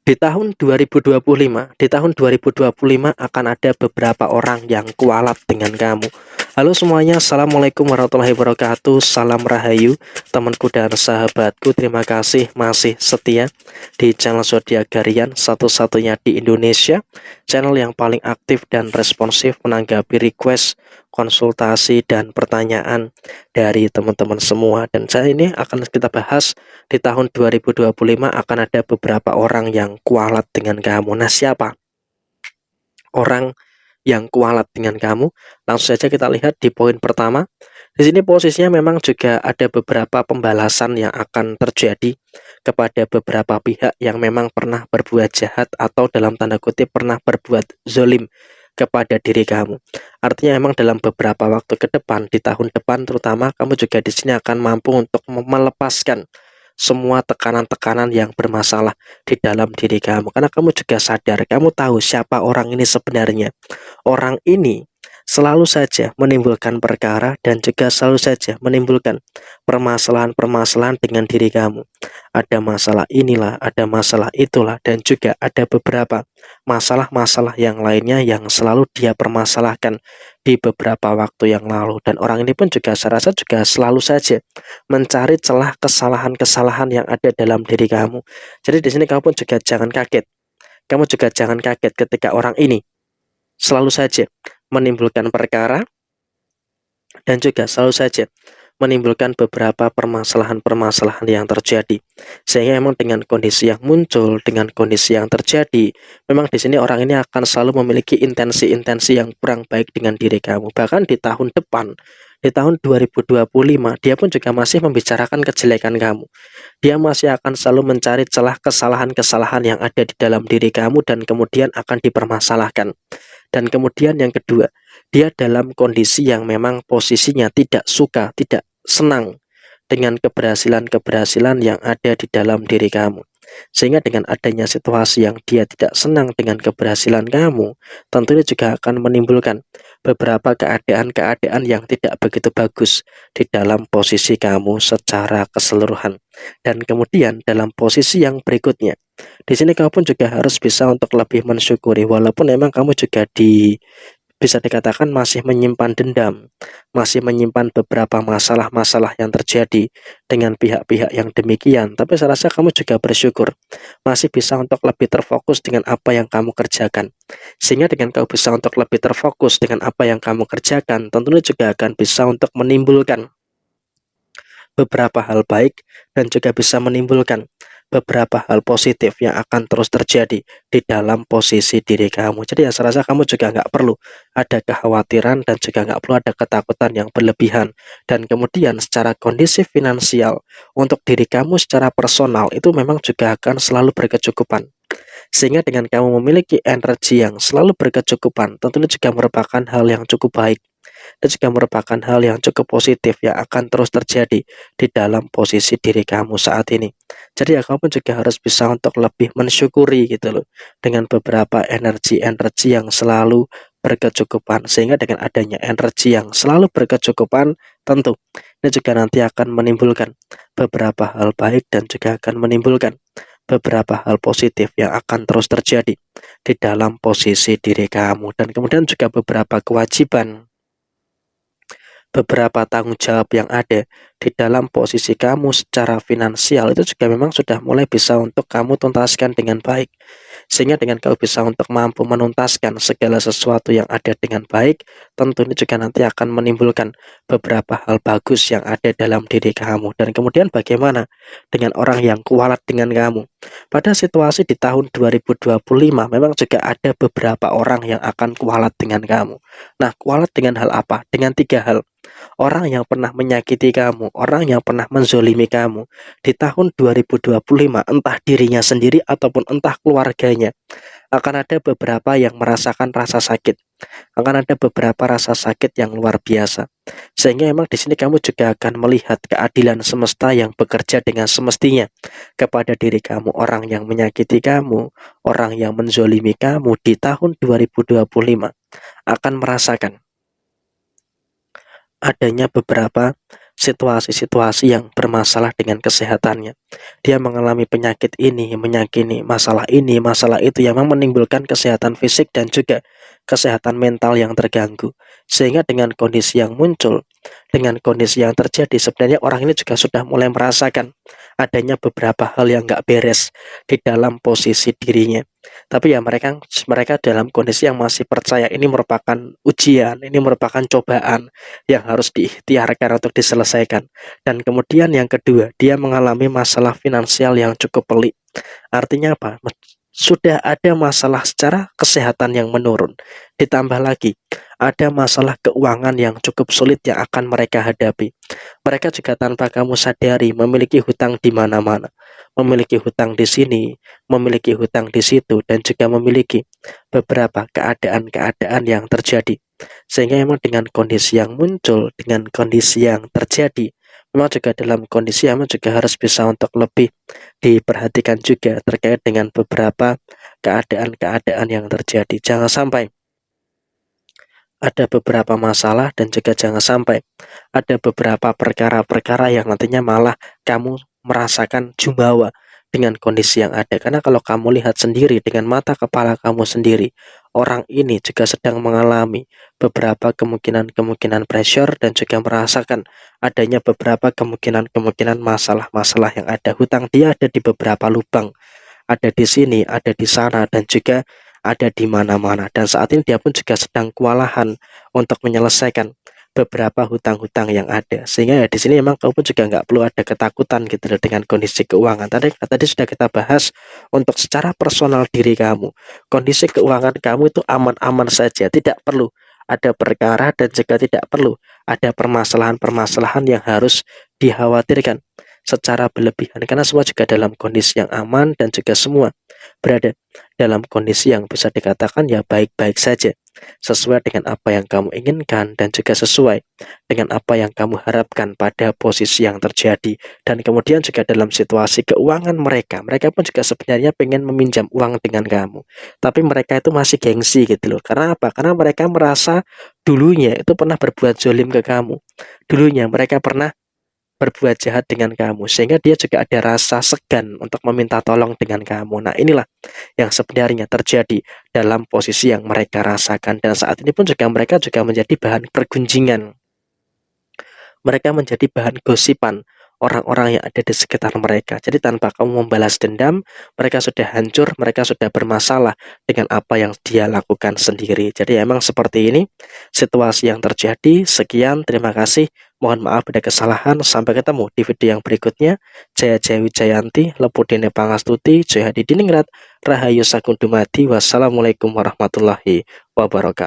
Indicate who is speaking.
Speaker 1: Di tahun 2025 akan ada beberapa orang yang kualat dengan kamu. Halo semuanya, Assalamualaikum warahmatullahi wabarakatuh. Salam Rahayu, temanku dan sahabatku. Terima kasih masih setia di channel Zodiak Harian, satu-satunya di Indonesia, channel yang paling aktif dan responsif menanggapi request, konsultasi, dan pertanyaan dari teman-teman semua. Dan saya ini akan kita bahas di tahun 2025 akan ada beberapa orang yang kualat dengan kamu. Nah, siapa orang yang kualat dengan kamu? Langsung saja kita lihat di poin pertama. Di sini posisinya memang juga ada beberapa pembalasan yang akan terjadi kepada beberapa pihak yang memang pernah berbuat jahat atau dalam tanda kutip pernah berbuat zolim kepada diri kamu. Artinya memang dalam beberapa waktu ke depan, di tahun depan terutama, kamu juga di sini akan mampu untuk melepaskan semua tekanan-tekanan yang bermasalah di dalam diri kamu, karena kamu juga sadar, kamu tahu siapa orang ini sebenarnya. Orang ini selalu saja menimbulkan perkara dan juga selalu saja menimbulkan permasalahan-permasalahan dengan diri kamu. Ada masalah inilah, ada masalah itulah, dan juga ada beberapa masalah-masalah yang lainnya yang selalu dia permasalahkan di beberapa waktu yang lalu. Dan orang ini pun juga saya rasa juga selalu saja mencari celah kesalahan-kesalahan yang ada dalam diri kamu. Jadi di sini kamu pun juga jangan kaget. Kamu juga jangan kaget ketika orang ini selalu saja menimbulkan perkara dan juga selalu saja menimbulkan beberapa permasalahan-permasalahan yang terjadi. Sehingga memang dengan kondisi yang muncul, dengan kondisi yang terjadi, memang di sini orang ini akan selalu memiliki intensi-intensi yang kurang baik dengan diri kamu. Bahkan di tahun depan, di tahun 2025, dia pun juga masih membicarakan kejelekan kamu. Dia masih akan selalu mencari celah kesalahan-kesalahan yang ada di dalam diri kamu dan kemudian akan dipermasalahkan. Dan kemudian yang kedua, dia dalam kondisi yang memang posisinya tidak suka, tidak senang dengan keberhasilan-keberhasilan yang ada di dalam diri kamu. Sehingga dengan adanya situasi yang dia tidak senang dengan keberhasilan kamu, tentunya juga akan menimbulkan beberapa keadaan-keadaan yang tidak begitu bagus di dalam posisi kamu secara keseluruhan. Dan kemudian dalam posisi yang berikutnya, di sini kamu pun juga harus bisa untuk lebih mensyukuri, walaupun memang kamu juga bisa dikatakan masih menyimpan dendam, masih menyimpan beberapa masalah-masalah yang terjadi dengan pihak-pihak yang demikian. Tapi saya rasa kamu juga bersyukur masih bisa untuk lebih terfokus dengan apa yang kamu kerjakan. Sehingga dengan kamu bisa untuk lebih terfokus dengan apa yang kamu kerjakan, tentunya juga akan bisa untuk menimbulkan beberapa hal baik dan juga bisa menimbulkan beberapa hal positif yang akan terus terjadi di dalam posisi diri kamu. Jadi ya saya rasa kamu juga nggak perlu ada kekhawatiran dan juga nggak perlu ada ketakutan yang berlebihan. Dan kemudian secara kondisi finansial untuk diri kamu secara personal itu memang juga akan selalu berkecukupan. Sehingga dengan kamu memiliki energi yang selalu berkecukupan, tentunya juga merupakan hal yang cukup baik dan juga merupakan hal yang cukup positif yang akan terus terjadi di dalam posisi diri kamu saat ini. Jadi ya kamu pun juga harus bisa untuk lebih mensyukuri gitu loh, dengan beberapa energi-energi yang selalu berkecukupan. Sehingga dengan adanya energi yang selalu berkecukupan, tentu ini juga nanti akan menimbulkan beberapa hal baik dan juga akan menimbulkan beberapa hal positif yang akan terus terjadi di dalam posisi diri kamu. Dan kemudian juga beberapa kewajiban, beberapa tanggung jawab yang ada di dalam posisi kamu secara finansial itu juga memang sudah mulai bisa untuk kamu tuntaskan dengan baik. Sehingga dengan kamu bisa untuk mampu menuntaskan segala sesuatu yang ada dengan baik, tentu ini juga nanti akan menimbulkan beberapa hal bagus yang ada dalam diri kamu. Dan kemudian bagaimana dengan orang yang kualat dengan kamu? Pada situasi di tahun 2025 memang juga ada beberapa orang yang akan kualat dengan kamu. Nah, kualat dengan hal apa? Dengan tiga hal. Orang yang pernah menyakiti kamu, orang yang pernah menzolimi kamu di tahun 2025, entah dirinya sendiri ataupun entah keluarganya, akan ada beberapa yang merasakan rasa sakit, akan ada beberapa rasa sakit yang luar biasa. Sehingga memang di sini kamu juga akan melihat keadilan semesta yang bekerja dengan semestinya kepada diri kamu. Orang yang menyakiti kamu, orang yang menzolimi kamu di tahun 2025 akan merasakan adanya beberapa situasi-situasi yang bermasalah dengan kesehatannya. Dia mengalami penyakit ini, masalah itu yang memang menimbulkan kesehatan fisik dan juga kesehatan mental yang terganggu. Sehingga dengan kondisi yang muncul, dengan kondisi yang terjadi, sebenarnya orang ini juga sudah mulai merasakan adanya beberapa hal yang nggak beres di dalam posisi dirinya. Tapi ya mereka mereka dalam kondisi yang masih percaya ini merupakan ujian, ini merupakan cobaan yang harus diikhtiarkan untuk diselesaikan. Dan kemudian yang kedua, dia mengalami masalah finansial yang cukup pelik. Artinya apa? Sudah ada masalah secara kesehatan yang menurun. Ditambah lagi, ada masalah keuangan yang cukup sulit yang akan mereka hadapi. Mereka juga tanpa kamu sadari memiliki hutang di mana-mana. Memiliki hutang di sini, memiliki hutang di situ, dan juga memiliki beberapa keadaan-keadaan yang terjadi. Sehingga memang dengan kondisi yang muncul, dengan kondisi yang terjadi, memang juga dalam kondisi yang memang juga harus bisa untuk lebih diperhatikan juga terkait dengan beberapa keadaan-keadaan yang terjadi. Jangan sampai ada beberapa masalah dan juga jangan sampai ada beberapa perkara-perkara yang nantinya malah kamu merasakan jumawa dengan kondisi yang ada. Karena kalau kamu lihat sendiri dengan mata kepala kamu sendiri, orang ini juga sedang mengalami beberapa kemungkinan-kemungkinan pressure dan juga merasakan adanya beberapa kemungkinan-kemungkinan masalah-masalah yang ada. Hutang dia ada di beberapa lubang, ada di sini, ada di sana, dan juga ada di mana-mana. Dan saat ini dia pun juga sedang kewalahan untuk menyelesaikan beberapa hutang-hutang yang ada. Sehingga ya di sini memang kamu pun juga nggak perlu ada ketakutan gitu loh dengan kondisi keuangan. Tadi sudah kita bahas untuk secara personal diri kamu. Kondisi keuangan kamu itu aman-aman saja, tidak perlu ada perkara dan juga tidak perlu ada permasalahan-permasalahan yang harus dikhawatirkan secara berlebihan, karena semua juga dalam kondisi yang aman dan juga semua berada dalam kondisi yang bisa dikatakan ya baik-baik saja, sesuai dengan apa yang kamu inginkan dan juga sesuai dengan apa yang kamu harapkan pada posisi yang terjadi. Dan kemudian juga dalam situasi keuangan mereka pun juga sebenarnya pengen meminjam uang dengan kamu, tapi mereka itu masih gengsi gitu loh. Karena apa? Karena mereka merasa dulunya itu pernah berbuat zolim ke kamu, dulunya mereka pernah berbuat jahat dengan kamu, sehingga dia juga ada rasa segan untuk meminta tolong dengan kamu. Nah, inilah yang sebenarnya terjadi dalam posisi yang mereka rasakan, dan saat ini pun juga mereka juga menjadi bahan pergunjingan. Mereka menjadi bahan gosipan orang-orang yang ada di sekitar mereka. Jadi tanpa kamu membalas dendam, mereka sudah hancur, mereka sudah bermasalah dengan apa yang dia lakukan sendiri. Jadi emang seperti ini situasi yang terjadi. Sekian, terima kasih. Mohon maaf ada kesalahan. Sampai ketemu di video yang berikutnya. Jaya Jaya Wijayanti, Lepudene Pangastuti, Jaya Hadidiningrat, Rahayu Sakundumati. Wassalamualaikum warahmatullahi wabarakatuh.